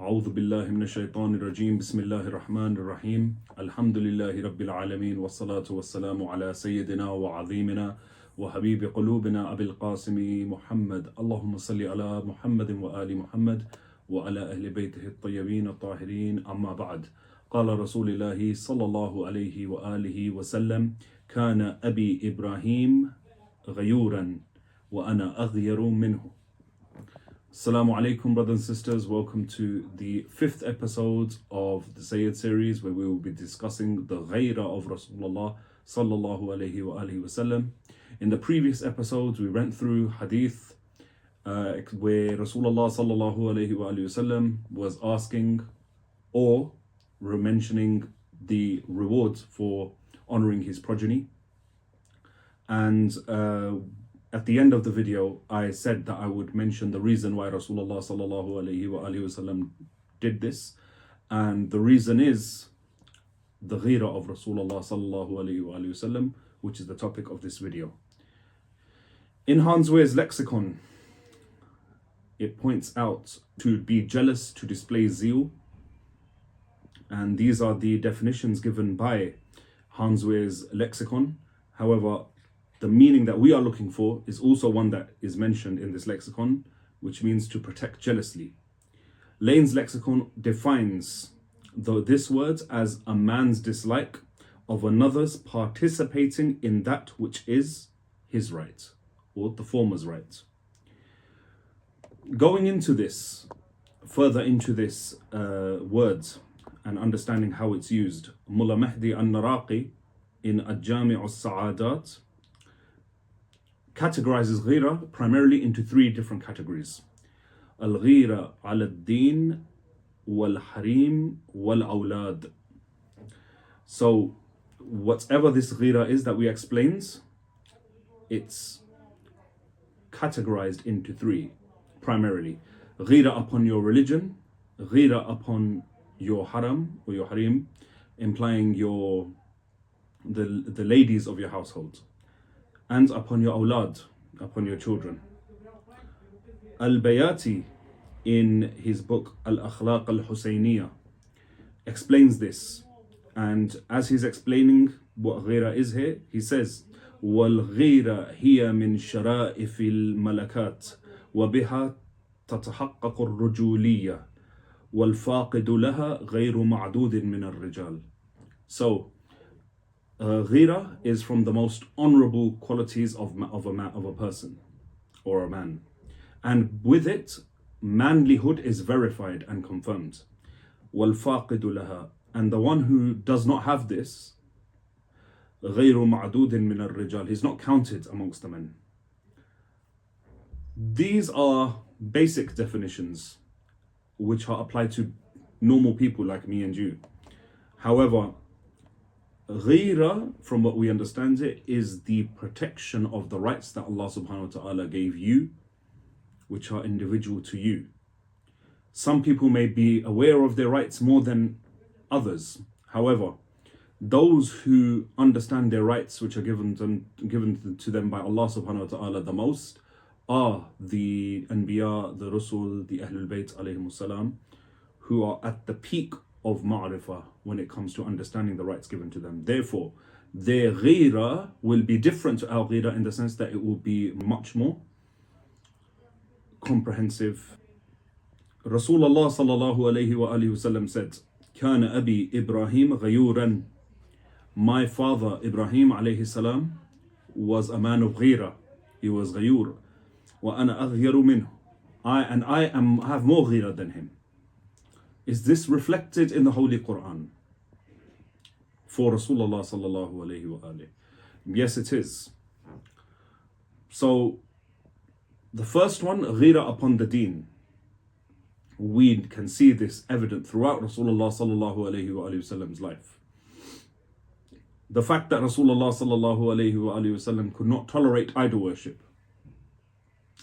أعوذ بالله من الشيطان الرجيم بسم الله الرحمن الرحيم الحمد لله رب العالمين والصلاة والسلام على سيدنا وعظيمنا وحبيب قلوبنا أبي القاسم محمد اللهم صل على محمد وآل محمد وعلى أهل بيته الطيبين الطاهرين أما بعد قال رسول الله صلى الله عليه وآله وسلم كان أبي إبراهيم غيورا وأنا أغير منه. Assalamu alaikum, brothers and sisters. Welcome to the 5th episode of the Sayyids series, where we will be discussing the Ghayrah of Rasulallah sallallahu alayhi wa alihi wasallam. In the previous episodes, we went through hadith where Rasulullah sallallahu alayhi wa alihi wasallam was asking or mentioning the rewards for honoring his progeny. And at the end of the video, I said that I would mention the reason why Rasulullah sallallahu alayhi wa alihi wasallam did this. And the reason is the Ghayrah of Rasulullah sallallahu alayhi wa alihi wasallam, which is the topic of this video. In Hans Wehr's lexicon, it points out to be jealous, to display zeal. And these are the definitions given by Hans Wehr's lexicon. However, the meaning that we are looking for is also one that is mentioned in this lexicon, which means to protect jealously. Lane's lexicon defines this word as a man's dislike of another's participating in that which is his right, or the former's right. Going into this, further into this word and understanding how it's used, Mullah Mahdi al-Naraqi in Al-Jami' al-Sadat categorizes Ghayrah primarily into 3 different categories: Al-Ghira al-Din, wal-Harim, wal-Awlad. So whatever this Ghayrah is that we explained, it's categorized into 3 primarily: Ghayrah upon your religion, Ghayrah upon your haram or your harim, implying the ladies of your household, and upon your awlad, upon your children. Al-Bayati, in his book Al-Akhlaq Al-Husayniyah, explains this. And as he's explaining what Ghayrah is here, he says, وَالْغِيرَ هِيَ مِنْ شَرَائِفِ الْمَلَكَاتِ وَبِهَا تَتَحَقَّقُ الرُّجُولِيَّةِ وَالْفَاقِدُ لَهَا غَيْرُ مَعْدُودٍ مِنَ الرِّجَالِ. So, Ghayrah is from the most honorable qualities of a person or a man, and with it manlyhood is verified and confirmed. وَالْفَاقِدُ لَهَا, and the one who does not have this, غَيْرُ مَعْدُودٍ مِنَ الرِّجَالِ, he's not counted amongst the men. These are basic definitions which are applied to normal people like me and you. However, Ghayrah, from what we understand it, is the protection of the rights that Allah subhanahu wa ta'ala gave you, which are individual to you. Some people may be aware of their rights more than others. However, those who understand their rights, which are given to them by Allah subhanahu wa ta'ala the most, are the Anbiya, the Rusul, the Ahlul Bayt alayhimus salam, who are at the peak of ma'rifah when it comes to understanding the rights given to them. Therefore, their Ghayrah will be different to our Ghayrah in the sense that it will be much more comprehensive. Rasulullah sallallahu alayhi wa alihi wasallam said, كان أبي إبراهيم غيورا. My father Ibrahim alayhi salam was a man of Ghayrah. He was غيور. وأنا أغير منه. I have more Ghayrah than him. Is this reflected in the Holy Quran for Rasulullah sallallahu alayhi wa alayhi? Yes, it is. So the first one, Ghayrah upon the deen. We can see this evident throughout Rasulullah sallallahu alayhi wa sallam's life. The fact that Rasulullah sallallahu alayhi wa sallam could not tolerate idol worship.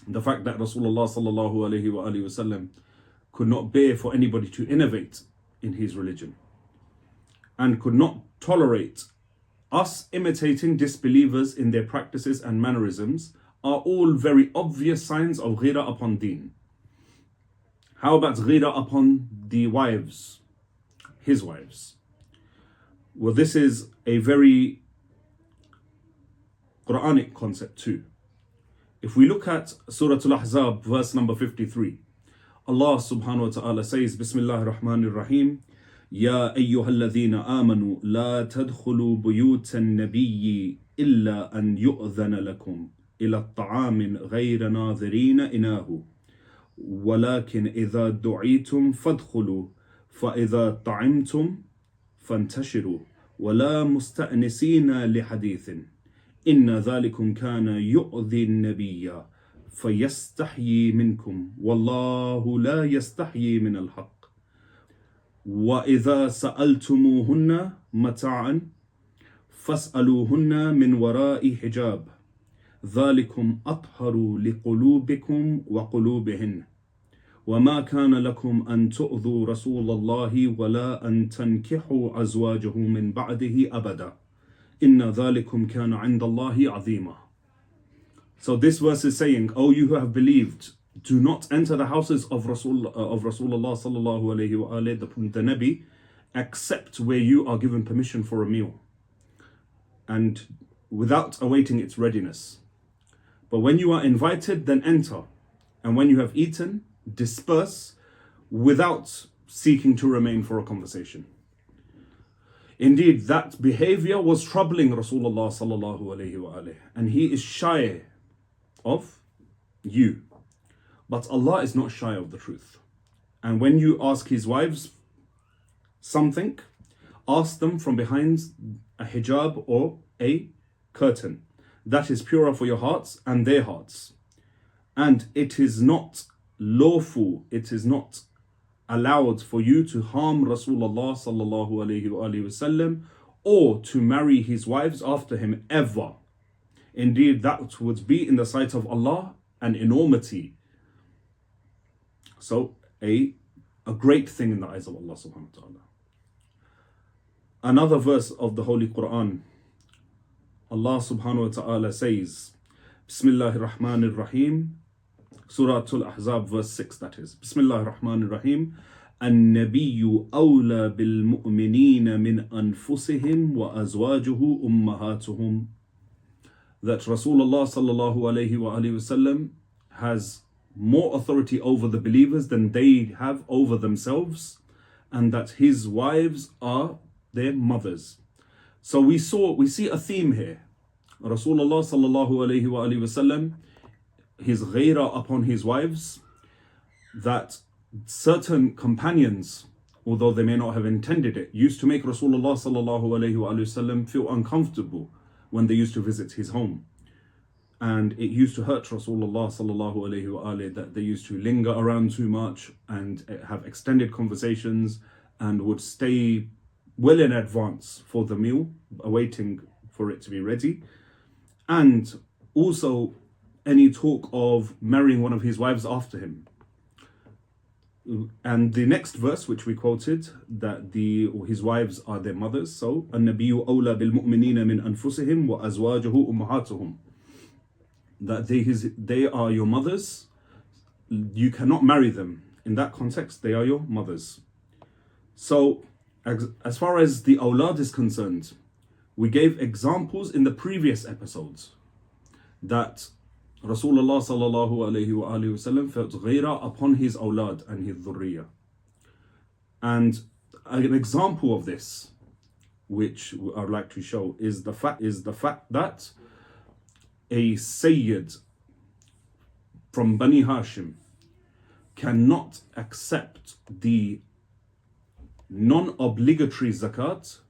The fact that Rasulullah sallallahu alayhi wa sallam could not bear for anybody to innovate in his religion, and could not tolerate us imitating disbelievers in their practices and mannerisms, are all very obvious signs of Ghayrah upon deen. How about Ghayrah upon the wives, his wives? Well, this is a very Quranic concept too. If we look at Surah Al-Ahzab, verse number 53, Allah subhanahu wa ta'ala says, Bismillahir Rahmanir Rahim, Ya ayyuhalladhina amanu la tadkhulu buyutan nabiyyi illa an yu'dhana lakum ila ta'amin ghayra nadhirina inahu walakin idha du'itum fadkhulu fa idha ta'imtum fantashiru wala musta'nisina li hadithin inna dhalikum kana yu'dhi an-nabiyya fayastahyi minkum wallahu la yastahyi min al-haqq wa idha sa'altumuhunna mata'an fas'aluhunna min wara'i hijab dhalikum atharu liqulubikum wa qulubihin وما كان لكم أن تؤذوا رسول الله ولا أن تنكحوا أزواجه من بعده أبدا إن ذلكم كان عند الله عظيما. So this verse is saying, O you who have believed, do not enter the houses of Rasulullah sallallahu alayhi wa alayhi, the Nabi, except where you are given permission for a meal and without awaiting its readiness. But when you are invited, then enter, and when you have eaten, disperse without seeking to remain for a conversation. Indeed, that behavior was troubling Rasulullah sallallahu alayhi wa alayhi, and he is shy of you. But Allah is not shy of the truth. And when you ask his wives something, ask them from behind a hijab or a curtain. That is purer for your hearts and their hearts. And it is not lawful, it is not allowed for you to harm Rasulullah sallallahu alayhi wa sallam or to marry his wives after him ever. Indeed, that would be in the sight of Allah an enormity. So a great thing in the eyes of Allah subhanahu wa ta'ala. Another verse of the Holy Quran, Allah subhanahu wa ta'ala says, Bismillahir Rahmanir Rahim, Surah Al-Ahzab verse 6, that is. Bismillahir Rahmanir Rahim. An-nabiyyu awla bil mu'minina min anfusihim wa azwajuhu ummahatuhum. That Rasulullah sallallahu alayhi wa sallam has more authority over the believers than they have over themselves, and that his wives are their mothers. So we see a theme here. Rasulullah sallallahu alayhi wa sallam, his ghayrah upon his wives, that certain companions, although they may not have intended it, used to make Rasulullah sallallahu alayhi wa sallam feel uncomfortable when they used to visit his home. And it used to hurt Rasulullah sallallahu alayhi wa that they used to linger around too much and have extended conversations and would stay well in advance for the meal, awaiting for it to be ready. And also any talk of marrying one of his wives after him. And the next verse which we quoted, that his wives are their mothers. So النبي أولى بالمؤمنين من أنفسهم وأزواجه أمهاتهم. That they are your mothers. You cannot marry them. In that context, they are your mothers. So as far as the awlad is concerned, we gave examples in the previous episodes that Rasulullah sallallahu alayhi wa sallam felt ghayrah upon his awlad and his dhurriyyah. And an example of this, which I'd like to show, is the fact that a Sayyid from Bani Hashim cannot accept the non-obligatory zakat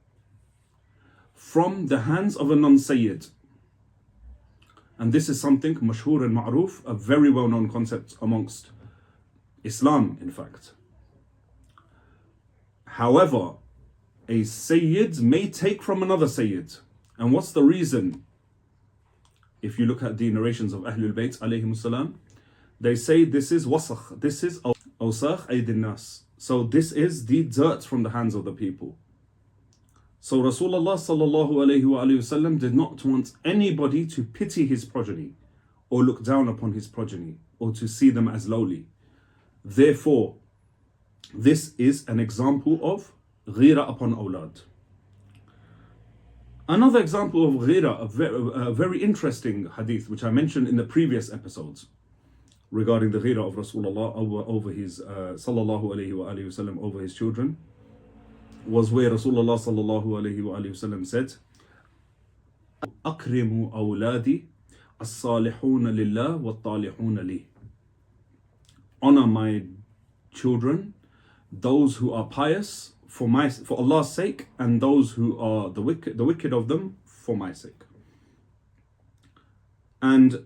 from the hands of a non-Sayyid. And this is something mashhur and ma'ruf, a very well-known concept amongst Islam, in fact. However, a Sayyid may take from another Sayyid. And what's the reason? If you look at the narrations of Ahlul Bayt alayhim salam, they say this is wasakh, this is awsakh aydin nas. So this is the dirt from the hands of the people. So Rasulullah sallallahu alayhi wa sallam did not want anybody to pity his progeny or look down upon his progeny or to see them as lowly. Therefore, This is an example of Ghayrah upon awlad. Another example of Ghayrah, a very interesting hadith, which I mentioned in the previous episodes, regarding the Ghayrah of Rasulullah over his sallallahu alayhi wa alihi wasallam over his children, was where Rasulullah sallallahu alayhi wa alihi wasallam said, "Akrimu awladi as-salihuna lillah wa talihuna li." Honor my children, those who are pious for Allah's sake, and those who are the wicked of them for my sake. And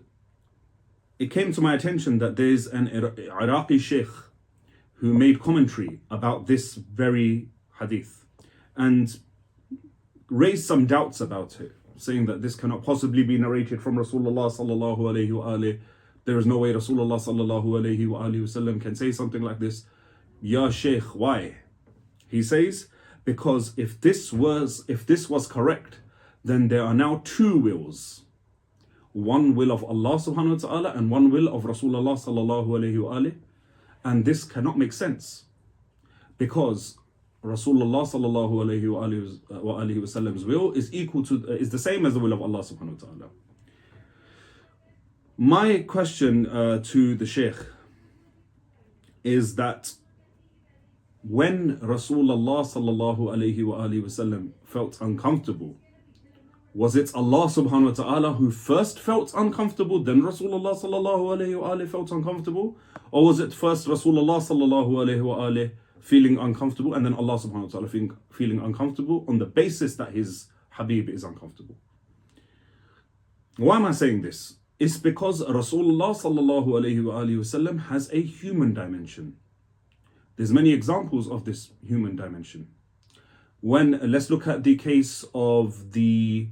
it came to my attention that there's an Iraqi sheikh who made commentary about this very hadith and raised some doubts about it, saying that this cannot possibly be narrated from Rasulullah sallallahu alayhi wa alihi. There is no way Rasulullah sallallahu alayhi wa alihi wasallam can say something like this. Ya Shaykh, why? He says, because if this was correct, then there are now two wills. One will of Allah subhanahu wa ta'ala and one will of Rasulullah sallallahu alayhi wa alihi. And this cannot make sense, because Rasulullah sallallahu alayhi wa alihi wasallam's will is the same as the will of Allah subhanahu wa ta'ala. My question to the Shaykh is that when Rasulullah sallallahu alayhi wa alihi wasallam felt uncomfortable, was it Allah subhanahu wa ta'ala who first felt uncomfortable, then Rasulullah sallallahu alayhi wa alihi felt uncomfortable? Or was it first Rasulullah sallallahu alayhi wa alihi feeling uncomfortable and then Allah subhanahu wa ta'ala feeling uncomfortable on the basis that his Habib is uncomfortable? Why am I saying this? It's because Rasulullah sallallahu alayhi wa alihi wasallam has a human dimension. There's many examples of this human dimension. Let's look at the case of the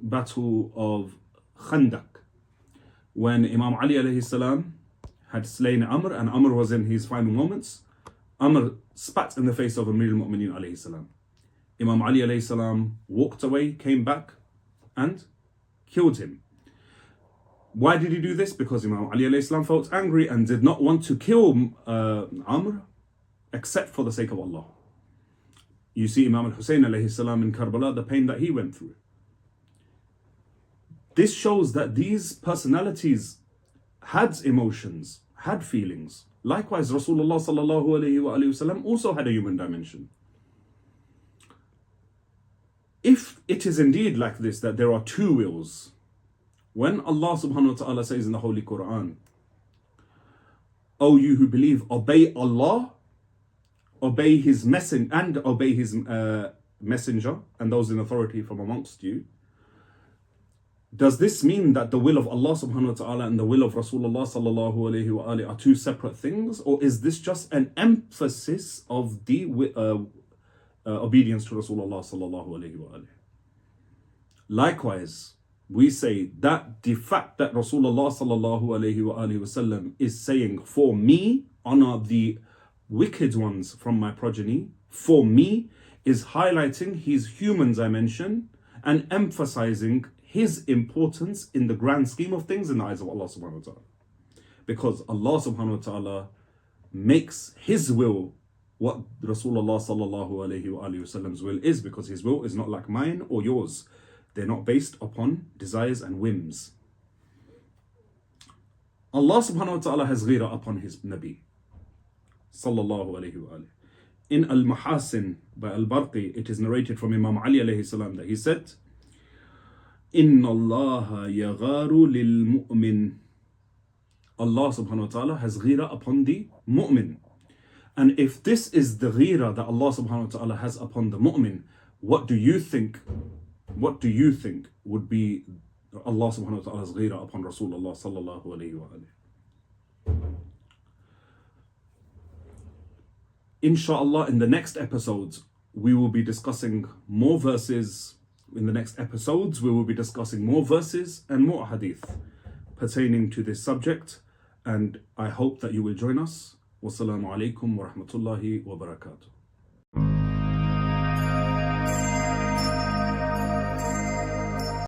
Battle of Khandaq, when Imam Ali alayhi salam had slain Amr, and Amr was in his final moments. Amr spat in the face of Amir al-Mu'mineen alayhi salam. Imam Ali alayhi salam walked away, came back and killed him. Why did he do this? Because Imam Ali alayhi salam felt angry and did not want to kill Amr except for the sake of Allah. You see Imam al-Hussein alayhi salam in Karbala, the pain that he went through. This shows that these personalities had emotions, had feelings. Likewise, Rasulullah sallallahu alayhi wa sallam also had a human dimension. If it is indeed like this, that there are two wills, when Allah subhanahu wa ta'ala says in the Holy Quran, "O you who believe, obey Allah, obey his messenger, and obey his messenger and those in authority from amongst you," does this mean that the will of Allah subhanahu wa ta'ala and the will of Rasulullah sallallahu alayhi wa alihi are two separate things? Or is this just an emphasis of the obedience to Rasulullah sallallahu alayhi wa alihi? Likewise, we say that the fact that Rasulullah sallallahu alayhi wa alihi wasallam is saying, "For me, honor the wicked ones from my progeny," for me, is highlighting his human dimension and emphasizing his importance in the grand scheme of things in the eyes of Allah subhanahu wa ta'ala. Because Allah subhanahu wa ta'ala makes his will what Rasulullah sallallahu alayhi wa sallam's will is, because his will is not like mine or yours. They're not based upon desires and whims. Allah subhanahu wa ta'ala has Ghayrah upon his Nabi sallallahu alayhi wa alihi. In Al-Mahasin by Al-Barqi, it is narrated from Imam Ali alayhi salam that he said, "Inna Allah yagharu lil mu'min." Allah subhanahu wa ta'ala has Ghayrah upon the mu'min. And if this is the Ghayrah that Allah subhanahu wa ta'ala has upon the mu'min, what do you think would be Allah subhanahu wa ta'ala's Ghayrah upon Rasulullah sallallahu alayhi wa alihi? Inshallah, in the next episodes, we will be discussing more verses. In the next episodes, we will be discussing more verses and more hadith pertaining to this subject. And I hope that you will join us. Wassalamu alaikum wa rahmatullahi wa barakatuh.